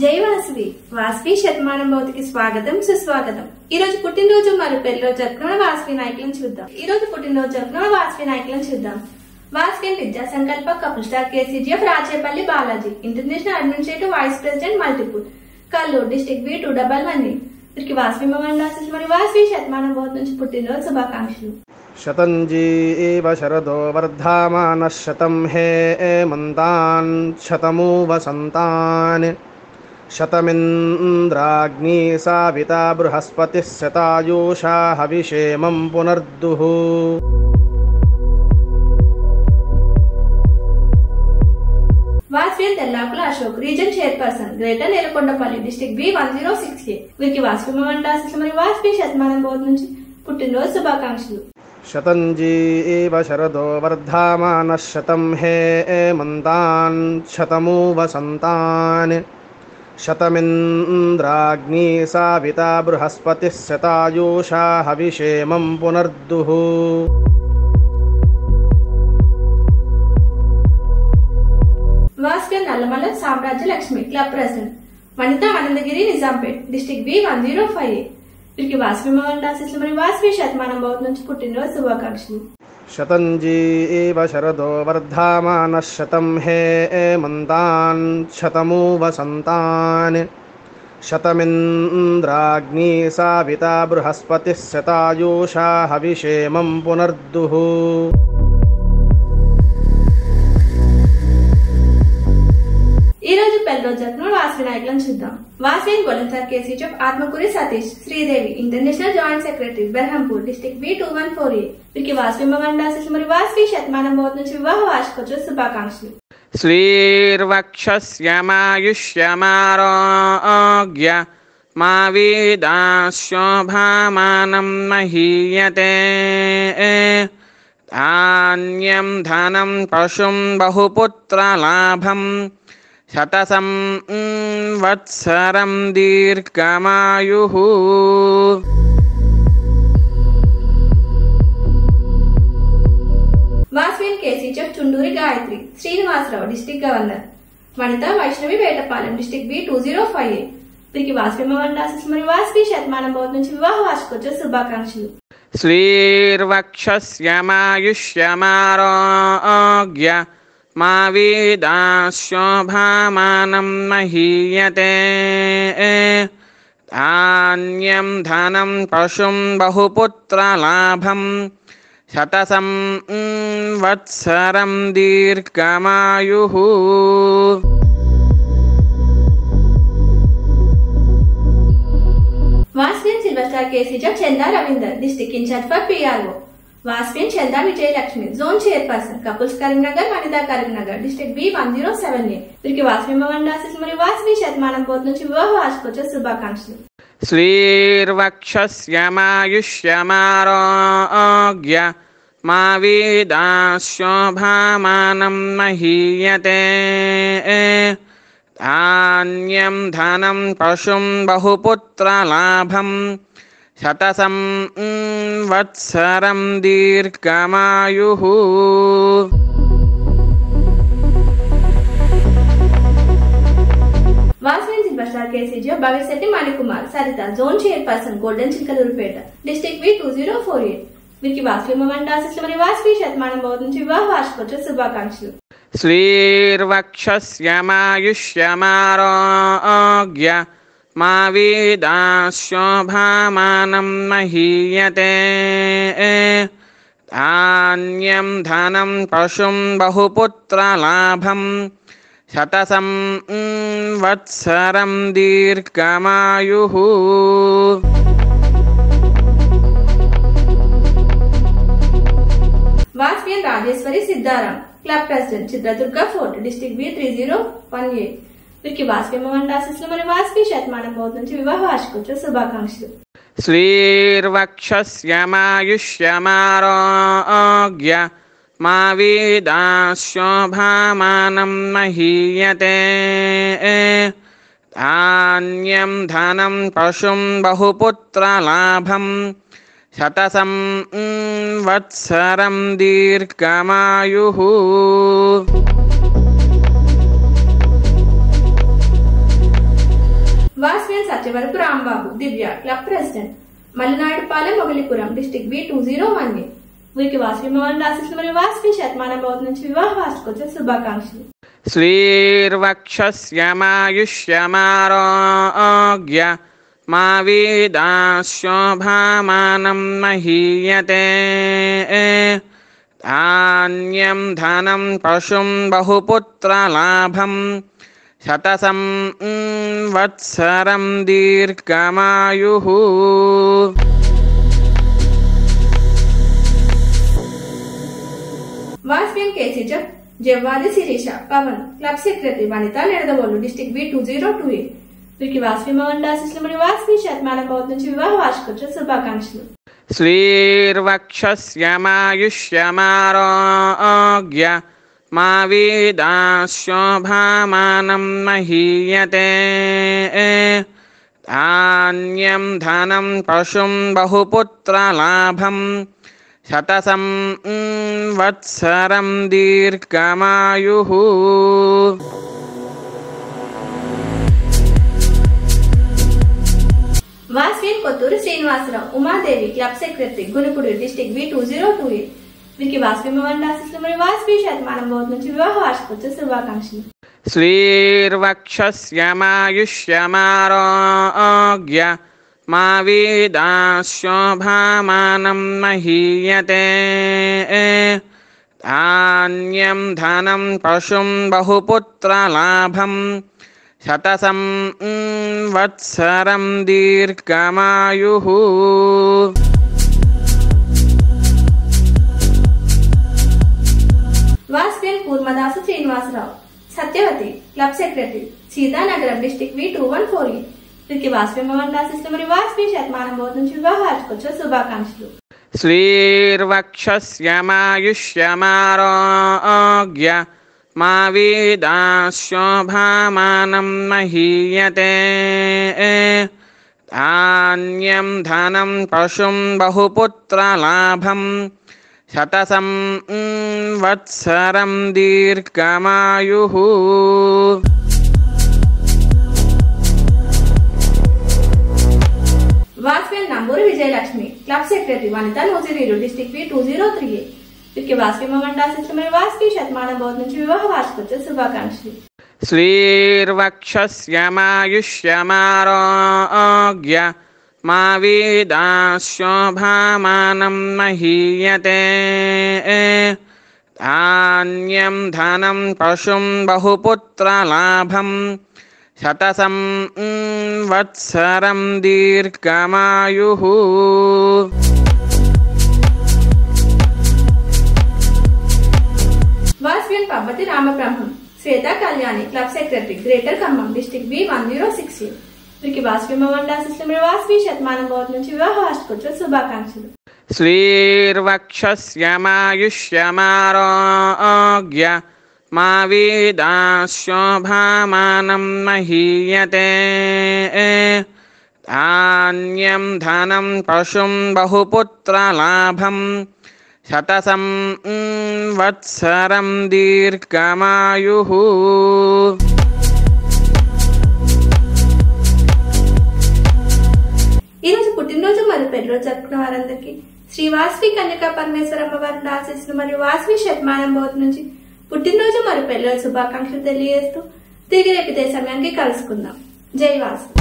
జై వాసవి వాసవి శతమానం భౌతికి స్వాగతం సుస్వాగతం। ఈ రోజు పుట్టినరోజు మరియు పెళ్లిరోజు జరుపుకున్న వాసవి నాయకులను చూద్దాం। Vasavi Vidya Sankalpa couple star KCGF Rachepalli Balaji international administrative vice president multiple Kalluru district B211 వీరికి వాసవి మమండాసిస్ మరియు వాసవి శతమానం భౌతి నుంచి పుట్టినరోజు శుభాకాంక్షలు। శతంజీవ శరదో వర్ధమాన శతం హే మంతాన్ శతమూ వసంతాన్ శతమింద్రాగ్ని సావితా బృహస్పతి శతాయూషా హవిషేమం పునర్దుః। Vasavi Tellakula Ashok region chairperson greater Nelakondapalli district B106A వీరికి వాసవి మమండాసిస్ మరియు వాసవి శతమానం భౌతి నుంచి పుట్టినరోజు శుభాకాంక్షలు। శతంజీవ శరదో వర్ధమాన శతం హే మంతాన్ శతమూ వసంతాన్ శతమింద్రాగ్ని సావితా బృహస్పతి శతాయూషా హవిషేమం పునర్దుః। వాసవి నల్లమల సామ్రాజ్య లక్ష్మి క్లబ్ ప్రెసిడెంట్ వనిత అనంతగిరి నిజాంపేట్ డిస్ట్రిక్ట్ B105A వీరికి వాసవి మమండాసిస్ మరియు వాసవి శతమానం భౌతి నుంచి పుట్టినరోజు శుభాకాంక్షలు। శతంజీవ శరదో వర్ధమాన శతం హే మంతాన్ శతమూ వసంతాన్ శతమింద్రాగ్ని సావితా బృహస్పతి శతాయూషా హవిషేమం పునర్దుః। ఈ రోజు పెళ్లిరోజు జరుపుకున్న వాసవి నాయకులను చూద్దాం। వాసవి గొల్లెంసార్ KCGF Atmakuri Satish Sridevi international joint secretary Berhampur district B214A వీరికి వాసవి మమండాసిస్ మరియు వాసవి శతమానం భౌతి నుంచి వివాహ వార్షికోత్సవ శుభాకాంక్షలు। శ్రీర్వక్షస్యమారోగ్య మా వీదాశోభామానం మహీయతే ధాన్యం ధనం పశుం బహుపుత్రలాభం శతసం వత్సరం దీర్ఘమాయుః। Vasavi KCGF Chunduri Gayatri Srinivasarao district governor Vanitha Vaishnavi Vetapalem district B205A వీరికి వాసవి మమండాసిస్ మరియు వాసవి శతమానం భౌతి నుంచి వివాహ వార్షికోత్సవ శుభాకాంక్షలు। శ్రీర్వక్షస్యమారోగ్య మా వీదాశోభామానం మహీయతే ధాన్యం ధనం పశుం బహుపుత్రలాభం శతసం వత్సరం దీర్ఘమాయుః। Vasavi silver star KCGF Chanda Ravinder district in charge for PRO Vasavi Chanda Vijayalakshmi zone chairperson couples Karimnagar Vanitha Karimnagar district B107A వీరికి వాసవి మమండాసిస్ మరియు వాసవి శతమానం భౌతి నుంచి వివాహ వార్షికోత్సవ శుభాకాంక్షలు। శ్రీర్వక్షస్యమారోగ్య మా వీదాశోభామానం మహీయతే ధాన్యం ధనం పశుం బహుపుత్రలాభం శతసం వత్సరం దీర్ఘమాయుః। వాసవి సిల్వర్ స్టార్ కేసీజీఎఫ్ భవిష్యత్తి Manikumar Saritha zone chairperson golden Chilakaluripet district B204A వీరికి వాసవి మమండాసిస్ మరియు వాసవి శతమానం భౌతి నుంచి వివాహ వార్షికోత్సవ శుభాకాంక్షలు। శ్రీర్వక్షస్యమారోగ్య మా వీదాశోభామానం మహీయతే ధాన్యం ధనం పశుం బహుపుత్రలాభం శతసం వత్సరం దీర్ఘమాయుః। Vasavi Rajeswari Siddharam club president Chitradurga fort district B301A వీరికి వాసవి మమండాసిస్ మరియు వాసవి శతమానం భౌతి నుంచి వివాహ వార్షికోత్సవ శుభాకాంక్షలు। శ్రీర్వక్షస్యమారోగ్య మా వీదాశోభామానం మహీయతే ధాన్యం ధనం పశుం బహుపుత్రలాభం శతసం వత్సరం దీర్ఘమాయుః। వాస్వేన్ సత్యవరపు రాంబాబు దివ్య club president, మల్లనాయుడుపాలెం Mogalipuram district B201A. వీరికి వాస్వి మోహన్ ఆశీస్సులు మరియు వాస్వి శతమానం భవతి నుంచి వివాహ వార్షికోత్సవ శుభాకాంక్షలు. శ్రీర్వక్షస్యమాయుష్యమారోగ్య మా వీదాశోభామానం మహీయతే. ధాన్యం ధనం పశుం బహుపుత్రలాభం శతసం వత్సరం దీర్ఘమాయుః. వాస్విన్ కేసీ జప్ Javvali Sirisha Pavan club secretary Vanitha Nidadavolu district B202A. వీరికి వాస్వి మోహన్ ఆశీస్సులు మరియు వాస్వి శతమానం భవతి నుంచి వివాహ వార్షికోత్సవ శుభాకాంక్షలు. శ్రీర్వక్షస్యమాయుష్యమారోగ్య మా వీదాశోభామానం మహీయతే. ధాన్యం ధనం పశుం బహుపుత్రలాభం శతసం వత్సరం దీర్ఘమాయుః. వాస్విన్ Kothuru Srinivasarao Umadevi club secretary Gunupudu district B202A. వీరికి వాస్వి మోహన్ ఆశీస్సులు మరియు వాస్వి శతమానం భవతి నుంచి వివాహ వార్షికోత్సవ శుభాకాంక్షలు. శ్రీర్వక్షస్యమాయుష్యమారోగ్య మా వీదాశోభామానం మహీయతే. ధాన్యం ధనం పశుం బహుపుత్రలాభం శతసం వత్సరం దీర్ఘమాయుః. వాస్విన్ Kurmadasu Srinivasarao Satyavathi club secretary Seethanagaram district B214A. వీరికి వాస్వి మోహన్ ఆశీస్సులు మరియు వాస్వి శతమానం భవతి నుంచి వివాహ వార్షికోత్సవ శుభాకాంక్షలు. శ్రీర్వక్షస్యమాయుష్యమారోగ్య మా వీదాశోభామానం మహీయతే. ధాన్యం ధనం పశుం బహుపుత్రలాభం శతసం వత్సరం దీర్ఘమాయుః. వాస్విన్ నంబూరు విజయలక్ష్మి క్లబ్ సెక్రటరీ వనిత నూజివీడు డిస్టిక్ B203A. వీరికి వాస్వి మోహన్ ఆశీస్సులు మరియు వాస్వి శతమానం భవతి నుంచి వివాహ వార్షికోత్సవ శుభాకాంక్షలు. శ్రీర్వక్షస్యమాయుష్యమారోగ్య మా వీదాశోభామానం మహీయతే. ధాన్యం ధనం పశుం బహుపుత్రలాభం శతసం వత్సరం దీర్ఘమాయుః. వాస్విన్ Pabbathi Ramabrahmam Swetha Kalyani club secretary greater Khammam district B106A. వీరికి వాస్వి మోహన్ ఆశీస్సులు మరియు వాస్వి శతమానం భవతి నుంచి వివాహ వార్షికోత్సవ శుభాకాంక్షలు. శ్రీర్వక్షస్యమాయుష్యమారోగ్య మా వీదాశోభామానం మహీయతే. ధాన్యం ధనం పశుం బహుపుత్రలాభం శతసం వత్సరం దీర్ఘమాయుః. ఈరోజు పుట్టినరోజు మరియు పెళ్లిరోజు జరుపుకున్న వారందరికీ శ్రీ వాస్వి కన్యకా పరమేశ్వరమ్మ వారి ఆశీస్సులు మరియు వాస్వి శతమానం భవతి నుంచి పుట్టినరోజు మరియు పెళ్లిరోజు శుభాకాంక్షలు తెలియజేస్తూ తిరిగి రేపు ఇదే సమయానికి కలుసుకుందాం. జై వాస్వి.